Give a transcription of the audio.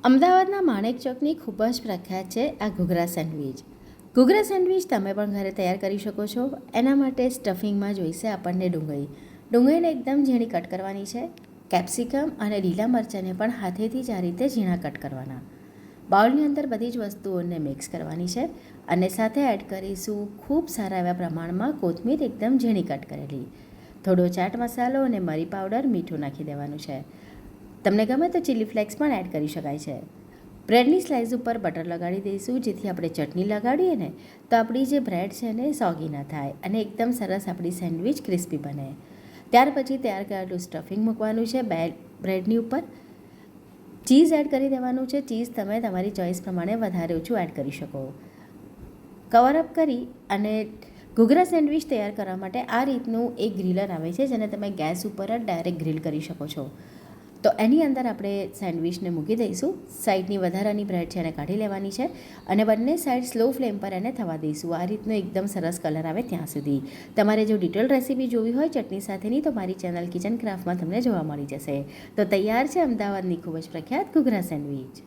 અમદાવાદના માણેક ચોકની ખૂબ જ પ્રખ્યાત છે આ ઘૂઘરા સેન્ડવિચ. ઘૂઘરા સેન્ડવિચ તમે પણ ઘરે તૈયાર કરી શકો છો. એના માટે સ્ટફિંગમાં જોઈશે આપણને ડુંગળીને એકદમ ઝીણી કટ કરવાની છે. કેપ્સિકમ અને લીલા મરચાંને પણ હાથેથી જ આ રીતે ઝીણા કટ કરવાના. બાઉલની અંદર બધી જ વસ્તુઓને મિક્સ કરવાની છે અને સાથે એડ કરીશું ખૂબ સારા એવા પ્રમાણમાં કોથમીર એકદમ ઝીણી કટ કરેલી, થોડો ચાટ મસાલો અને મરી પાવડર, મીઠું નાખી દેવાનું છે. તમને ગમે તો ચીલી ફ્લેક્સ પણ એડ કરી શકાય છે. બ્રેડની સ્લાઇસ ઉપર બટર લગાડી દઈશું, જેથી આપણે ચટણી લગાડીએ ને તો આપણી જે બ્રેડ છે ને સોગી ન થાય અને એકદમ સરસ આપણી સેન્ડવિચ ક્રિસ્પી બને. ત્યાર પછી તૈયાર કરેલું સ્ટફિંગ મૂકવાનું છે બ્રેડની ઉપર. ચીઝ એડ કરી દેવાનું છે. ચીઝ તમે તમારી ચોઈસ પ્રમાણે વધારે ઓછું એડ કરી શકો. કવરઅપ કરી અને ઘૂઘરા સેન્ડવિચ તૈયાર કરવા માટે આ રીતનું એક ગ્રીલર આવે છે, જેને તમે ગેસ ઉપર જ ડાયરેક્ટ ગ્રીલ કરી શકો છો. તો એની અંદર આપણે સેન્ડવિચને મૂકી દઈશું. સાઈડની વધારાની બ્રેડ છે એને કાઢી લેવાની છે અને બંને સાઈડ સ્લો ફ્લેમ પર એને થવા દઈશું. આ રીતનો એકદમ સરસ કલર આવે ત્યાં સુધી. તમારે જો ડિટેલ રેસીપી જોવી હોય ચટણી સાથેની તો મારી ચેનલ કિચન ક્રાફ્ટમાં તમને જોવા મળી જશે. તો તૈયાર છે અમદાવાદની ખૂબ જ પ્રખ્યાત ઘૂઘરા સેન્ડવિચ.